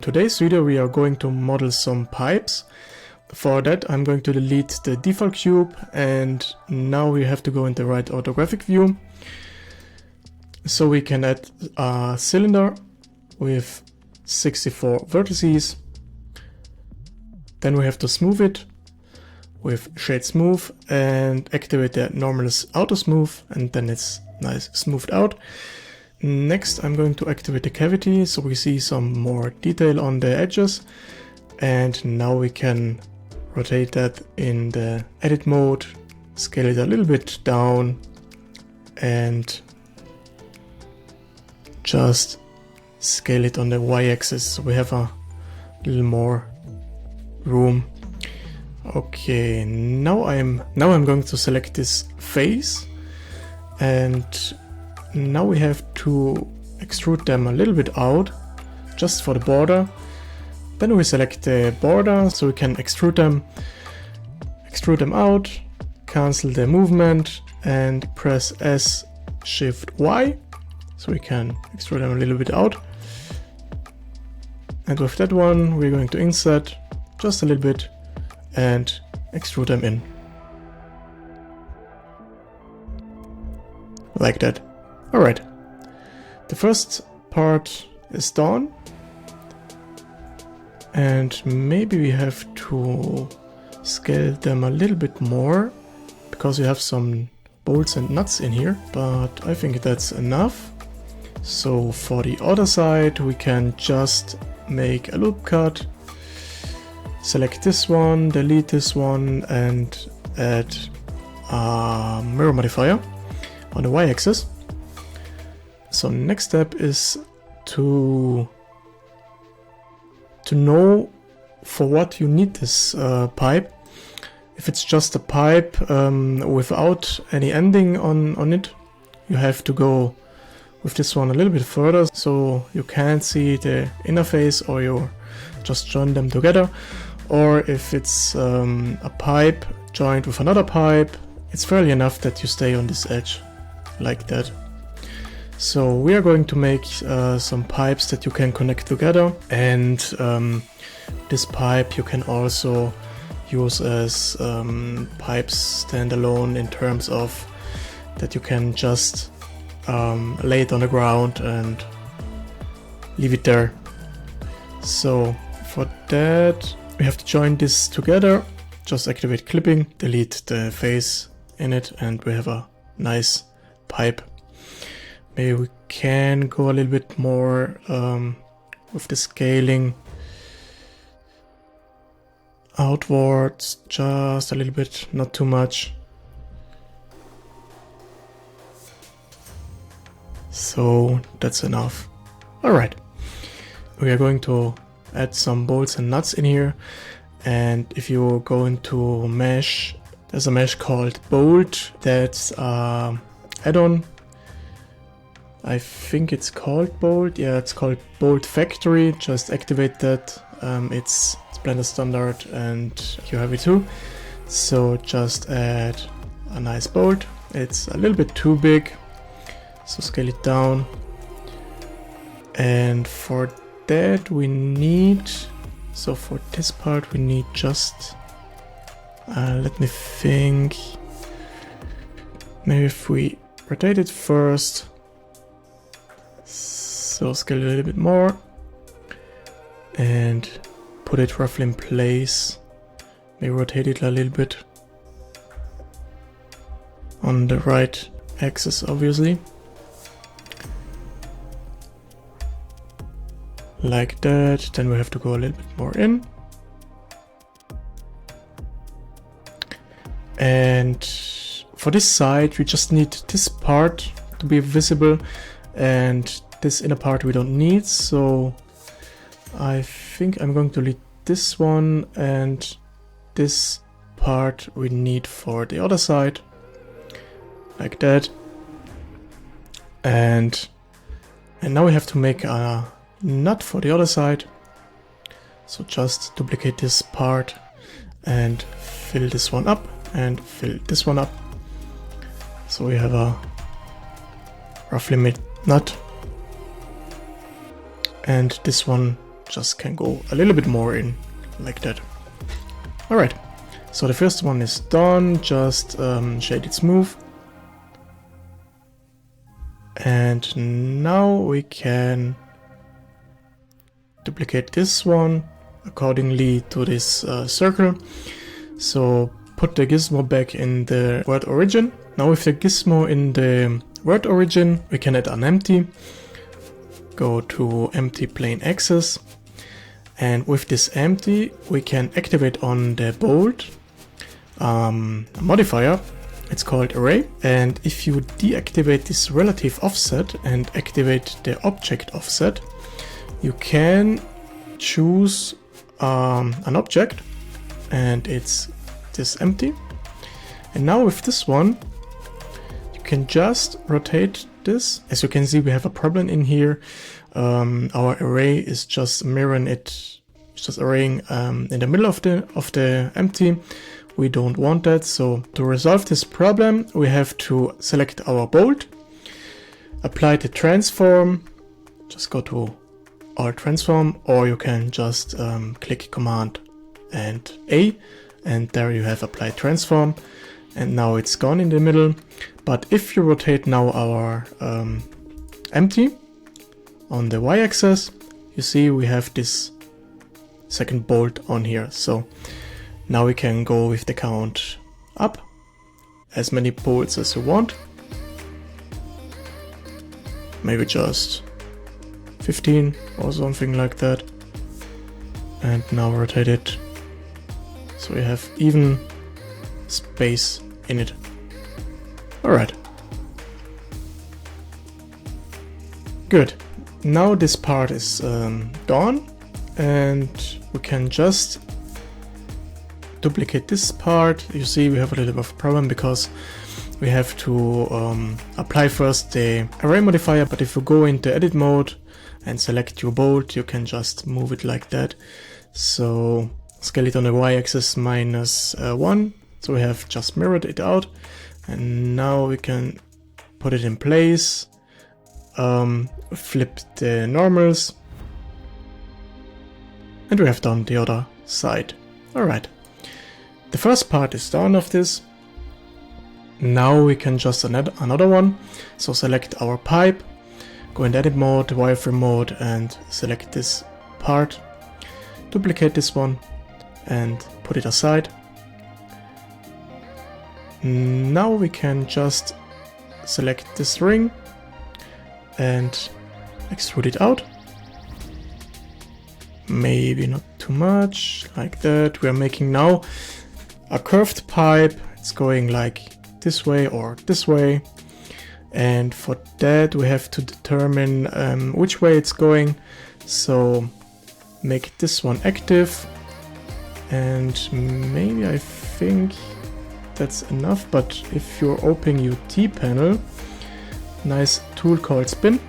today's video we are going to model some pipes. For that I'm going to delete the default cube, and now we have to go into right orthographic view. So we can add a cylinder with 64 vertices. Then we have to smooth it with shade smooth and activate the normalis auto smooth, and then it's nice smoothed out. Next I'm going to activate the cavity so we see some more detail on the edges, and now we can rotate that in the edit mode, scale it a little bit down and just scale it on the y-axis so we have a little more room. Okay, now I'm going to select this face, and now we have to extrude them a little bit out just for the border. Then we select the border so we can extrude them out, cancel the movement and press S Shift Y so we can extrude them a little bit out. And with that one we're going to insert just a little bit and extrude them in. Like that. Alright, the first part is done, and maybe we have to scale them a little bit more because we have some bolts and nuts in here, but I think that's enough. So for the other side we can just make a loop cut, select this one, delete this one and add a mirror modifier on the y-axis. So next step is to know for what you need this pipe. If it's just a pipe without any ending on it, you have to go with this one a little bit further so you can't see the interface, or you just join them together. Or if it's a pipe joined with another pipe, it's fairly enough that you stay on this edge like that. So we are going to make some pipes that you can connect together, and this pipe you can also use as pipes standalone, in terms of that you can just lay it on the ground and leave it there. So for that we have to join this together, just activate clipping, delete the face in it, and we have a nice pipe. Maybe we can go a little bit more with the scaling outwards, just a little bit, not too much. So that's enough. Alright, we are going to add some bolts and nuts in here, and if you go into mesh, there's a mesh called bolt, that's add-on. I think it's called Bolt. Yeah, it's called Bolt Factory. Just activate that. It's Blender standard and you have it too. So just add a nice bolt. It's a little bit too big, so scale it down. And for that we need, so for this part we need just, let me think, maybe if we rotate it first. So scale it a little bit more and put it roughly in place. Maybe rotate it a little bit on the right axis, obviously. Like that. Then we have to go a little bit more in. And for this side we just need this part to be visible, and this inner part we don't need, so I think I'm going to delete this one, and this part we need for the other side, like that. And now we have to make a nut for the other side, so just duplicate this part and fill this one up and fill this one up, so we have a roughly made nut. And this one just can go a little bit more in, like that. Alright, so the first one is done, just shade it smooth. And now we can duplicate this one accordingly to this circle. So put the gizmo back in the word origin. Now with the gizmo in the word origin, we can add an empty. Go to empty plane axis. And with this empty, we can activate on the bold modifier. It's called array. And if you deactivate this relative offset and activate the object offset, you can choose an object, and it's this empty. And now with this one, you can just rotate this. As you can see, we have a problem in here. Our array is just mirroring it, just arraying in the middle of the empty. We don't want that, so to resolve this problem, we have to select our bold, apply the transform, just go to our transform, or you can just click Command and A, and there you have applied transform, and now it's gone in the middle. But if you rotate now our empty on the y-axis, you see we have this second bolt on here. So now we can go with the count up, as many bolts as you want. Maybe just 15 or something like that. And now rotate it so we have even space in it. Alright. Good. Now this part is done, and we can just duplicate this part. You see we have a little bit of a problem because we have to apply first the array modifier, but if you go into edit mode and select your bolt, you can just move it like that. So scale it on the y-axis -1, so we have just mirrored it out, and now we can put it in place, flip the normals, and we have done the other side. Alright. The first part is done of this. Now we can just add another one. So select our pipe, go in edit mode, wireframe mode, and select this part. Duplicate this one and put it aside. Now we can just select this ring and extrude it out. Maybe not too much, like that. We are making now a curved pipe. It's going like this way or this way, and for that we have to determine which way it's going. So make this one active, and maybe I think that's enough. But if you're opening UT panel, nice tool called spin,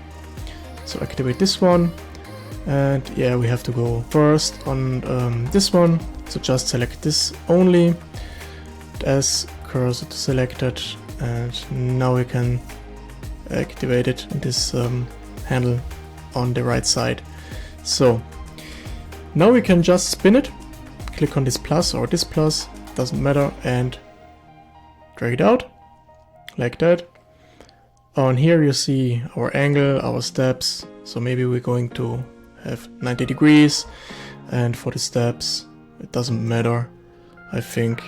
so activate this one. And yeah, we have to go first on this one, so just select this only, as cursor to selected, and now we can activate it in this handle on the right side. So now we can just spin it, click on this plus or this plus, doesn't matter, and drag it out like that. On here you see our angle, our steps, so maybe we're going to have 90 degrees, and for the steps it doesn't matter. I think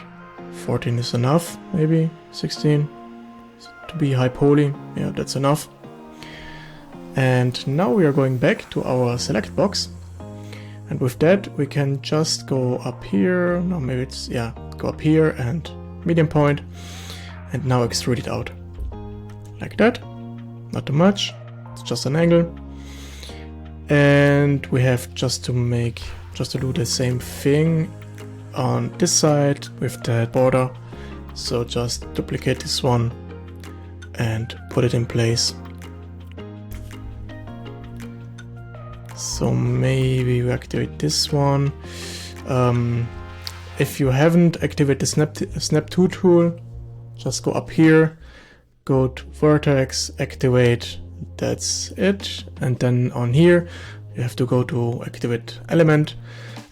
14 is enough, maybe 16 to be high poly. Yeah, that's enough. And now we are going back to our select box, and with that we can just go up here. No, maybe it's, yeah, go up here and medium point, and now extrude it out like that. Not too much, it's just an angle. And we have just to do the same thing on this side with the border. So just duplicate this one and put it in place. So maybe we activate this one. If you haven't activated the snap 2 tool, just go up here, go to vertex, activate, that's it. And then on here you have to go to activate element,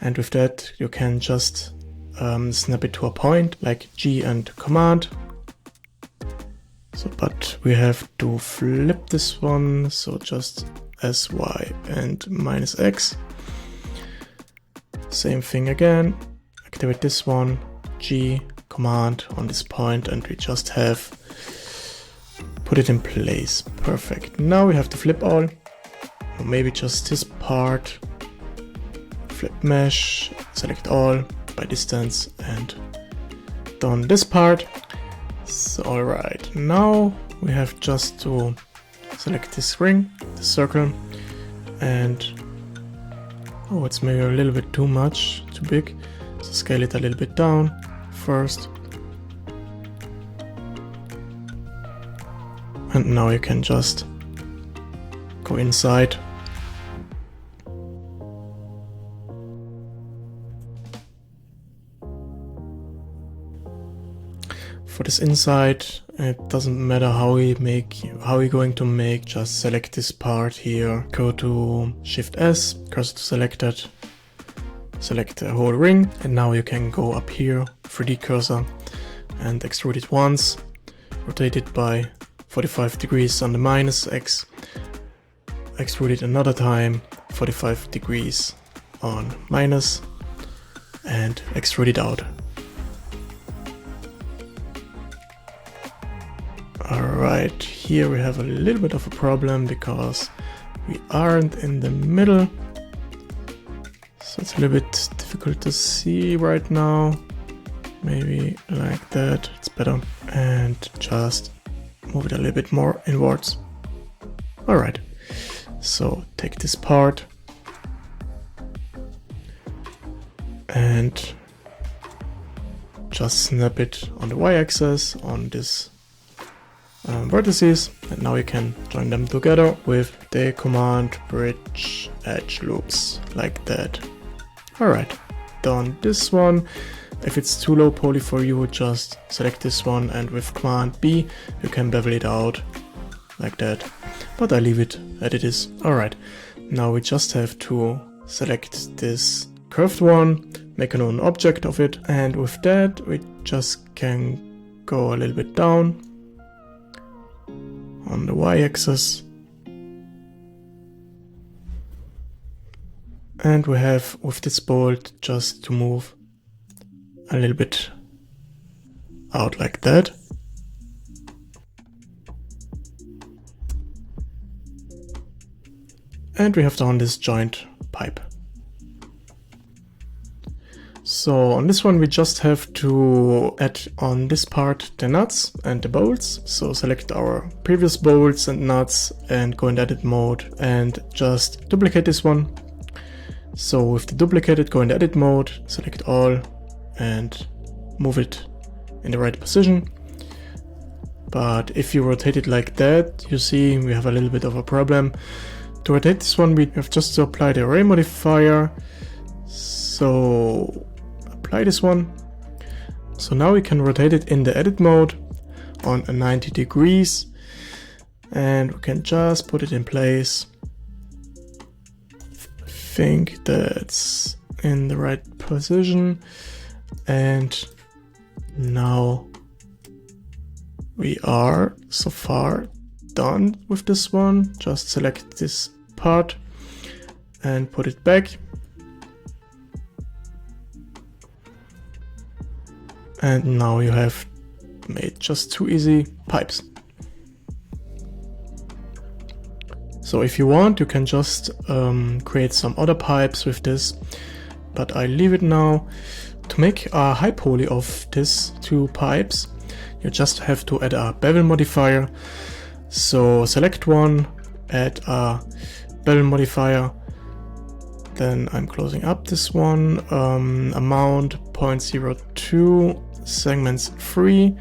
and with that you can just snap it to a point like G and command. So, but we have to flip this one, so just SY and -X. Same thing again, activate this one, G, command on this point, and we just have put it in place. Perfect. Now we have to flip all, or maybe just this part. Flip mesh, select all by distance, and done this part. So, alright, now we have just to select this ring, the circle, and oh, it's maybe a little bit too much, too big. So scale it a little bit down first. And now you can just go inside. For this inside, it doesn't matter how we're going to make, just select this part here, go to Shift S, cursor to selected, select the whole ring, and now you can go up here, 3D cursor, and extrude it once, rotate it by 45 degrees on the -X, extrude it another time, 45 degrees on minus, and extrude it out. Alright, here we have a little bit of a problem because we aren't in the middle. So it's a little bit difficult to see right now. Maybe like that, it's better. And just move it a little bit more inwards. Alright, so take this part and just snap it on the y-axis on this vertices, and now you can join them together with the command bridge edge loops like that. Alright, done this one. If it's too low poly for you, just select this one, and with command B you can bevel it out like that, but I leave it as it is. Alright, now we just have to select this curved one, make a known object of it, and with that we just can go a little bit down on the y-axis, and we have with this bolt just to move a little bit out like that. And we have done this joint pipe. So on this one we just have to add on this part the nuts and the bolts. So select our previous bolts and nuts and go in edit mode and just duplicate this one. So with the duplicated, go in edit mode, select all and move it in the right position. But if you rotate it like that, you see we have a little bit of a problem. To rotate this one, we have just to apply the array modifier. So apply this one. So now we can rotate it in the edit mode on a 90 degrees, and we can just put it in place. I think that's in the right position, and now we are so far done with this one. Just select this part and put it back. And now you have made just two easy pipes. So if you want, you can just create some other pipes with this, but I leave it now. To make a high poly of these two pipes, you just have to add a bevel modifier. So select one, add a bevel modifier, then I'm closing up this one, amount 0.02, segments 3,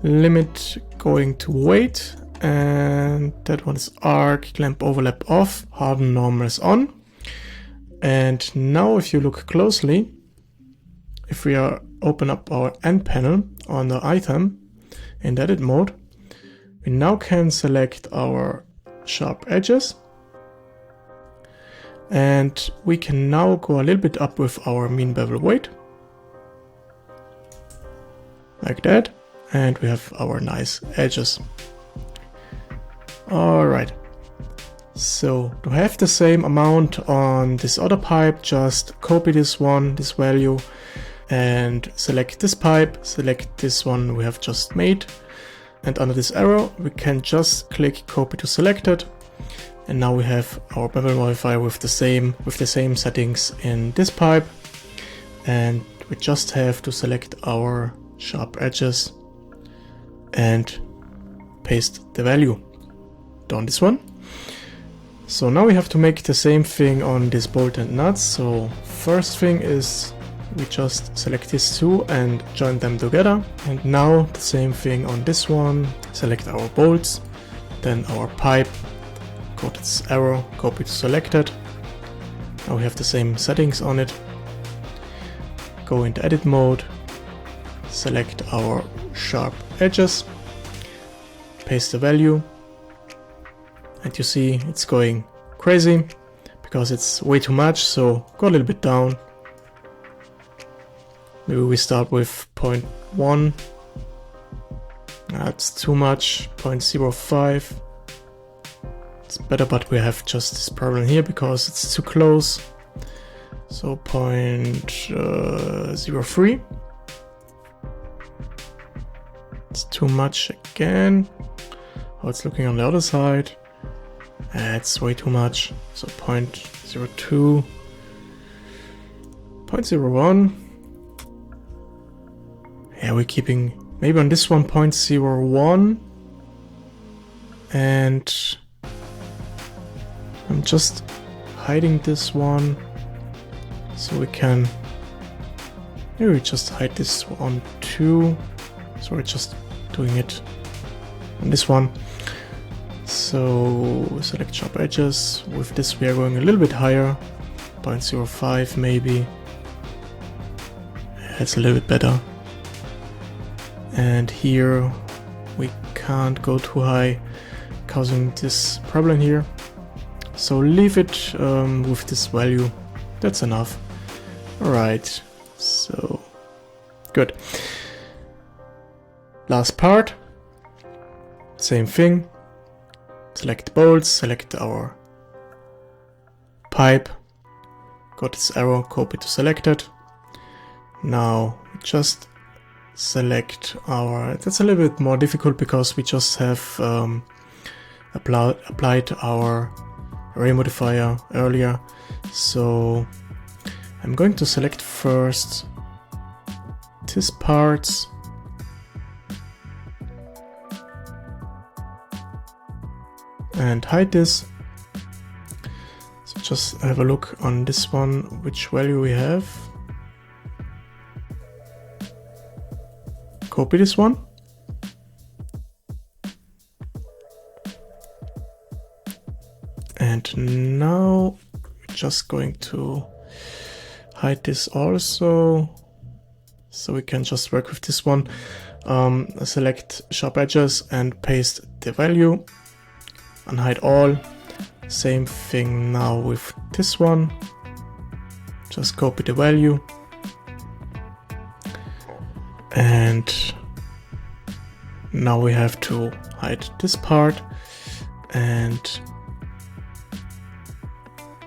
limit going to weight, and that one is arc, clamp overlap off, harden normal is on. And now if you look closely, if we open up our end panel on the item in the edit mode, we now can select our sharp edges, And we can now go a little bit up with our mean bevel weight. Like that. And we have our nice edges. Alright. So to have the same amount on this other pipe, just copy this one, this value, and select this pipe, select this one we have just made. And under this arrow, we can just click copy to selected. And now we have our bevel modifier with the same settings in this pipe. And we just have to select our sharp edges and paste the value on this one. So now we have to make the same thing on this bolt and nuts. So first thing is we just select these two and join them together. And now the same thing on this one, select our bolts, then our pipe, go to this arrow, copy to selected. Now we have the same settings on it. Go into edit mode, select our sharp edges, paste the value, and you see it's going crazy because it's way too much, so go a little bit down. Maybe we start with 0.1. That's too much. 0.05. It's better, but we have just this problem here because it's too close. So 0.03. It's too much again. Oh, it's looking on the other side. It's way too much. So 0.02. 0.01. Yeah, we're keeping maybe on this one 0.01. And I'm just hiding this one so we can maybe just hide this one too. So we're just doing it on this one. So select sharp edges. With this we are going a little bit higher, 0.05 maybe. That's a little bit better. And here we can't go too high, causing this problem here. So leave it with this value. That's enough. Alright, so good. Last part. Same thing. Select bolts, select our pipe, go to this arrow, copy to selected. Now just select our, that's a little bit more difficult because we just have applied our array modifier earlier. So I'm going to select first this part and hide this. So just have a look on this one, which value we have. Copy this one. And now we're just going to hide this also. So we can just work with this one. Select sharp edges and paste the value. Unhide all. Same thing now with this one. Just copy the value. And now we have to hide this part and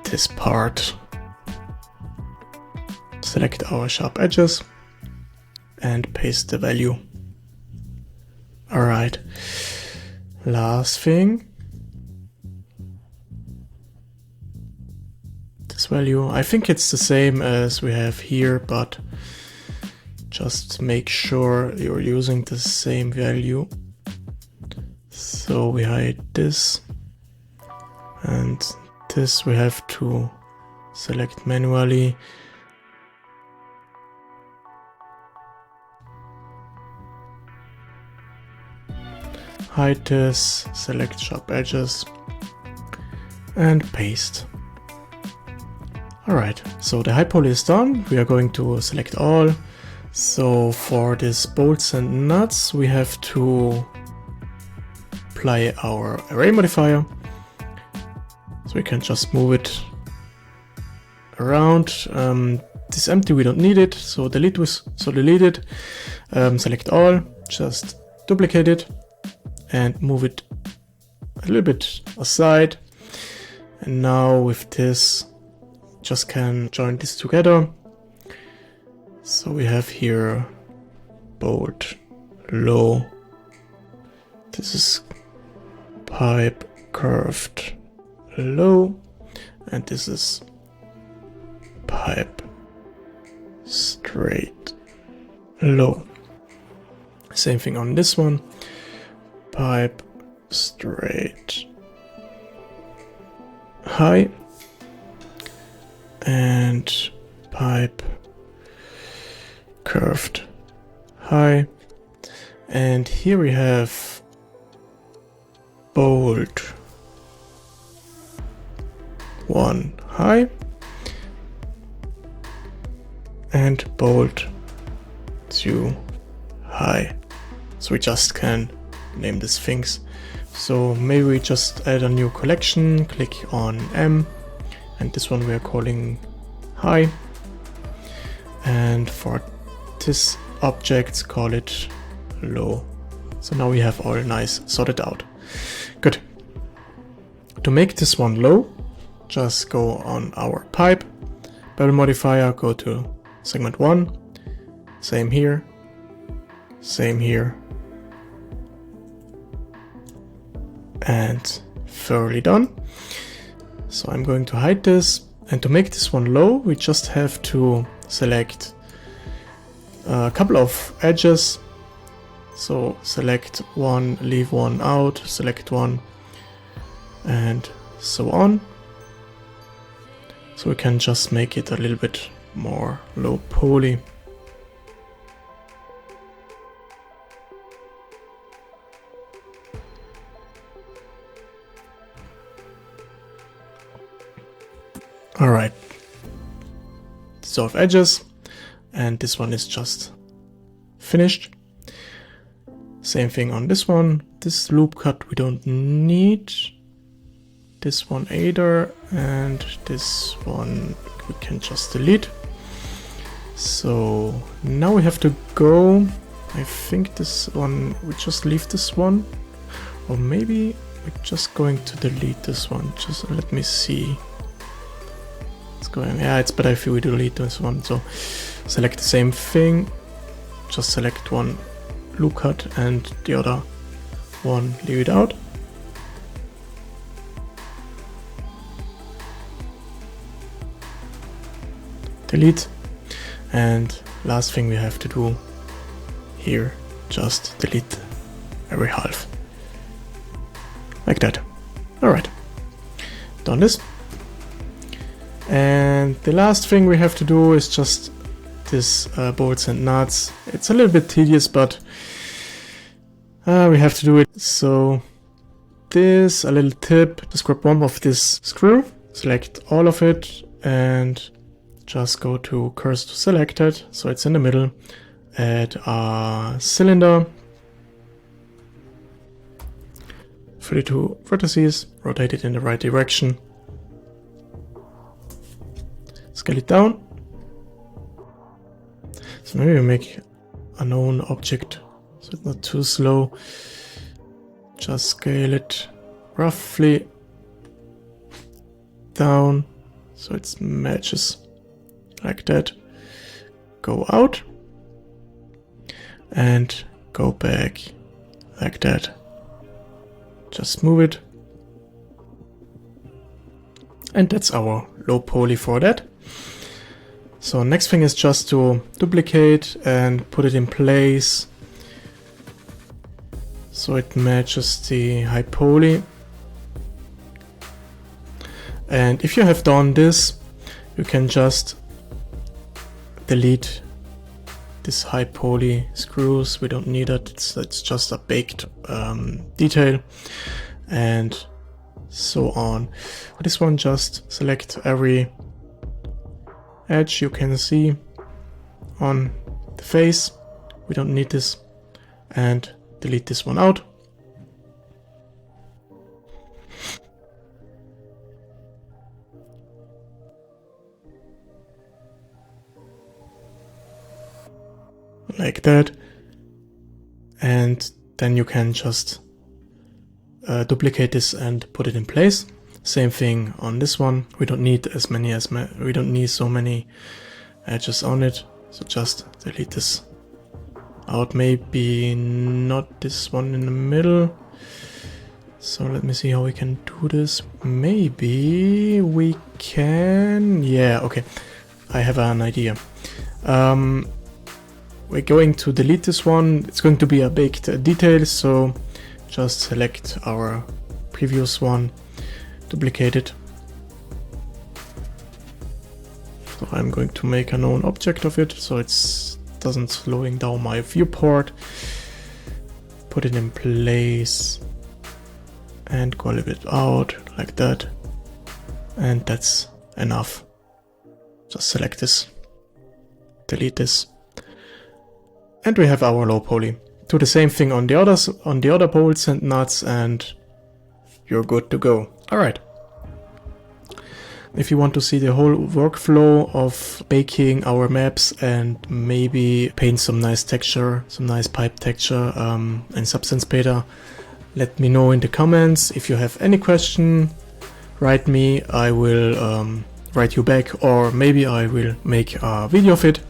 this part. Select our sharp edges and paste the value. Alright. Last thing. This value, I think it's the same as we have here, but just make sure you're using the same value. So we hide this, and this we have to select manually. Hide this, select sharp edges, and paste. Alright, so the high poly is done. We are going to select all. So for this bolts and nuts, we have to apply our array modifier. So we can just move it around. This empty, we don't need it, so delete it. Select all, just duplicate it and move it a little bit aside. And now with this, just can join this together. So we have here bolt, low. This is pipe curved low, and this is pipe straight low. Same thing on this one, pipe straight high, and pipe curved high. And here we have bolt 1 high and bolt 2 high. So we just can name these things. So maybe we just add a new collection, click on M, and this one we are calling high. And for this object, call it low. So now we have all nice sorted out. Good. To make this one low, just go on our pipe, bevel modifier, go to segment 1, same here, and thoroughly done. So I'm going to hide this, and to make this one low, we just have to select a couple of edges. So select one, leave one out, select one, and so on. So we can just make it a little bit more low poly. Alright, dissolve edges, and this one is just finished. Same thing on this one. This loop cut we don't need. This one either, and this one we can just delete. So now we have to go. I think this one, we just leave this one, or maybe we're just going to delete this one. Just let me see. It's going, yeah, it's better if we delete this one. So select the same thing, just select one loop cut and the other one leave it out. Delete, and last thing we have to do here, just delete every half, like that. Alright, done this. And the last thing we have to do is just this bolts and nuts. It's a little bit tedious, but we have to do it. So this, a little tip, just grab one of this screw, select all of it, and just go to cursor to selected, so it's in the middle. Add a cylinder, 32 vertices, rotate it in the right direction, scale it down. So maybe we make a known object so it's not too slow. Just scale it roughly down so it matches like that. Go out and go back like that. Just move it. And that's our low poly for that. So next thing is just to duplicate and put it in place so it matches the high poly. And if you have done this, you can just delete this high poly screws. We don't need it. It's just a baked detail, and so on. For this one, just select every edge you can see on the face. We don't need this, and delete this one out. like that. And then you can just duplicate this and put it in place. Same thing on this one. We don't need we don't need so many edges on it. So just delete this out. Maybe not this one in the middle. So let me see how we can do this. Maybe we can... Yeah, okay. I have an idea. We're going to delete this one. It's going to be a baked detail, so just select our previous one, duplicate it. So I'm going to make a known object of it, so it doesn't slowing down my viewport. Put it in place and go a little bit out like that. And that's enough. Just select this, delete this. And we have our low poly. Do the same thing on the other bolts and nuts, and you're good to go. Alright. If you want to see the whole workflow of baking our maps and maybe paint some nice texture, some nice pipe texture in Substance Painter, let me know in the comments. If you have any question, write me. I will write you back, or maybe I will make a video of it.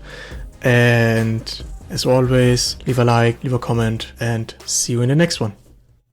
And as always, leave a like, leave a comment, and see you in the next one.